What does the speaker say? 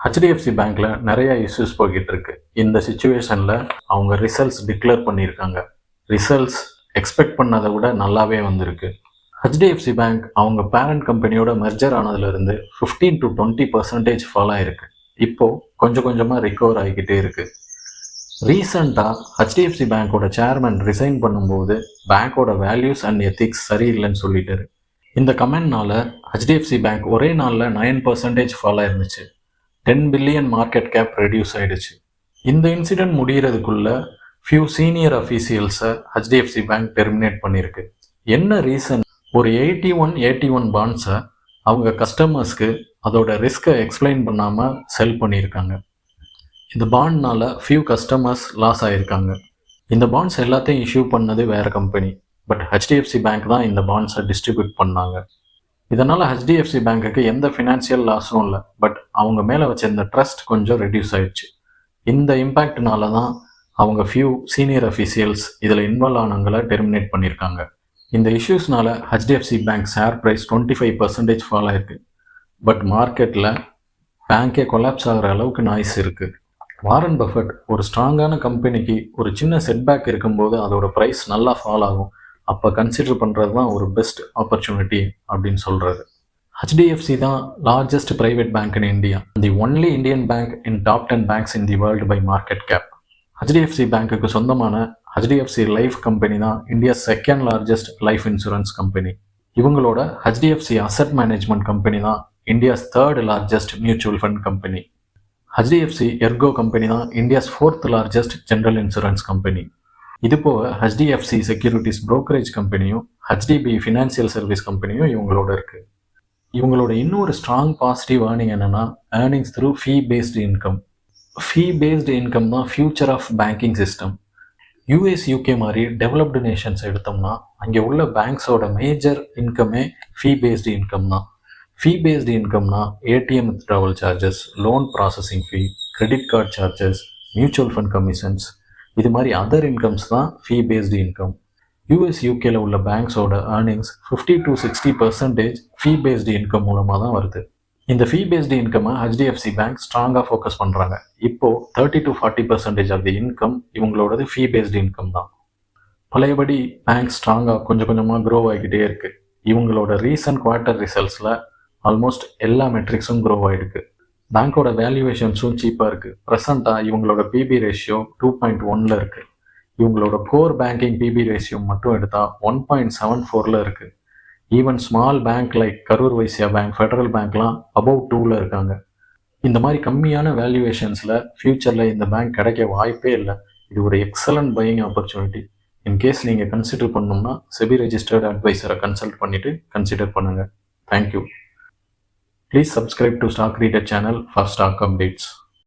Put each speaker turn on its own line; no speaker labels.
HDFC பேங்க்ல நிறைய issues போய்கிட்டு இருக்கு. இந்த சுச்சுவேஷன்ல அவங்க ரிசல்ட்ஸ் டிக்ளேர் பண்ணியிருக்காங்க. ரிசல்ட்ஸ் எக்ஸ்பெக்ட் பண்ணதை விட நல்லாவே வந்திருக்கு. ஹெச்டிஎஃப்சி பேங்க் அவங்க பேரண்ட் கம்பெனியோட மெர்ஜர் ஆனதுலேருந்து 15 to 20% ஃபால் ஆயிருக்கு. இப்போ கொஞ்சம் கொஞ்சமாக ரிகவர் ஆகிக்கிட்டே இருக்கு. ரீசெண்டாக ஹெச்டிஎஃப்சி பேங்கோட சேர்மன் ரிசைன் பண்ணும்போது பேங்கோட வேல்யூஸ் அண்ட் எத்திக்ஸ் சரியில்லைன்னு சொல்லிட்டாரு. இந்த கமெண்ட்னால ஹெச்டிஎஃப்சி பேங்க் ஒரே நாளில் 9% ஃபால் ஆயிருந்துச்சு. 10 பில்லியன் மார்க்கெட் கேப் ரெடியூஸ் ஆயிடுச்சு. இந்த இன்சிடென்ட் முடிகிறதுக்குள்ள ஃபியூ சீனியர் அஃபீஷியல்ஸை ஹெச்டிஎஃப்சி பேங்க் டெர்மினேட் பண்ணியிருக்கு. என்ன ரீசன்? ஒரு 81 பாண்ட்ஸை அவங்க கஸ்டமர்ஸ்க்கு அதோட ரிஸ்க்கை எக்ஸ்பிளைன் பண்ணாமல் செல் பண்ணியிருக்காங்க. இந்த பாண்ட்னால ஃபியூ கஸ்டமர்ஸ் லாஸ் ஆகியிருக்காங்க. இந்த பாண்ட்ஸ் எல்லாத்தையும் இஷ்யூ பண்ணது வேறு கம்பெனி, பட் ஹெச்டிஎஃப்சி பேங்க் தான் இந்த பாண்ட்ஸை டிஸ்ட்ரிபியூட் பண்ணாங்க. இதனால் ஹெச்டிஎஃப்சி பேங்க்குக்கு எந்த ஃபினான்ஷியல் லாஸும் இல்லை, பட் அவங்க மேலே வச்சிருந்த ட்ரஸ்ட் கொஞ்சம் ரெடியூஸ் ஆயிடுச்சு. இந்த இம்பேக்ட்னால தான் அவங்க ஃபியூ சீனியர் அஃபீஷியல்ஸ் இதில் இன்வால்வ் ஆனவங்களை டெர்மினேட் பண்ணியிருக்காங்க. இந்த இஷ்யூஸ்னால HDFC bank share price 25% fall ஆயிருக்கு. பட் மார்க்கெட்டில் பேங்க்கே கொலாப்ஸ் ஆகிற அளவுக்கு நாய்ஸ் இருக்குது. வாரன் பஃபட் ஒரு ஸ்ட்ராங்கான கம்பெனிக்கு ஒரு சின்ன செட்பேக் இருக்கும்போது அதோட ப்ரைஸ் நல்லா ஃபால் ஆகும், அப்போ கன்சிடர் பண்ணுறது தான் ஒரு பெஸ்ட் ஆப்பர்ச்சுனிட்டி அப்படின்னு சொல்கிறாரு. ஹெச்டிஎஃப்சி தான் largest private bank in India, the only Indian bank in top 10 banks in the world by market cap. HDFC பேங்க்குக்கு சொந்தமான ஹெச்டிஎஃப்சி லைஃப் கம்பெனி தான் India second largest life insurance company. இவங்களோட HDFC asset management company தான் India's 3rd largest mutual fund company. HDFC Ergo company தான் India's 4th largest general insurance company. இது போக HDFC securities brokerage கம்பெனியும் HDB financial service கம்பெனியும் இவங்களோட இருக்குது. இவங்களோட இன்னொரு ஸ்ட்ராங் பாசிட்டிவ் ஏர்னிங் என்னென்னா earnings through fee based income. Fee based income தான் future of banking system. US UK மாதிரி டெவலப்டு நேஷன்ஸ் எடுத்தோம்னா அங்கே உள்ள பேங்க்ஸோட மேஜர் இன்கமே ஃபீ பேஸ்டு இன்கம் தான். ஃபீ பேஸ்டு இன்கம்னா ATM withdrawal charges, loan processing fee, credit card charges, mutual fund commissions, இது மாதிரி அதர் இன்கம்ஸ் தான் ஃபீ பேஸ்டு இன்கம். யூஎஸ் யூகேல உள்ள பேங்க்ஸோட earnings 50 to 60% fee based income மூலமாக தான் வருது. இந்த ஃபீ பேஸ்டு இன்கம்மை ஹெச்டிஎஃப்சி பேங்க் ஸ்ட்ராங்காக ஃபோக்கஸ் பண்ணுறாங்க. இப்போது 30 to 40% ஆஃப் தி இன்கம் இவங்களோடது ஃபீ பேஸ்டு இன்கம் தான். பழையபடி பேங்க் ஸ்ட்ராங்காக கொஞ்சம் கொஞ்சமாக க்ரோ ஆகிக்கிட்டே இருக்குது. இவங்களோட ரீசன்ட் குவார்ட்டர் ரிசல்ட்ஸில் ஆல்மோஸ்ட் எல்லா மெட்ரிக்ஸும் க்ரோ ஆகிருக்கு. பேங்க்கோட வேல்யூவேஷன்ஸும் சீப்பாக இருக்குது. ப்ரெசண்ட்டாக இவங்களோட பிபி ரேஷியோ 2.1 இருக்குது. இவங்களோட கோர் பேங்கிங் பிபி ரேஷியோ மட்டும் எடுத்தால் 1.74 இருக்குது. Even small bank like Karur Vysya bank, federal பேங்க்லாம் அபவ் 2 இருக்காங்க. இந்த மாதிரி கம்மியான வேல்யூவேஷன்ஸில் ஃப்யூச்சரில் இந்த பேங்க் கிடைக்க வாய்ப்பே இல்லை. இது ஒரு எக்ஸலண்ட் பையிங் ஆப்பர்ச்சுனிட்டி. இன்கேஸ் நீங்கள் கன்சிடர் பண்ணணும்னா செபி ரெஜிஸ்டர்ட் அட்வைசரை கன்சல்ட் பண்ணிவிட்டு கன்சிடர் பண்ணுங்கள். Thank you. Please subscribe to Stock Reader channel for stock updates.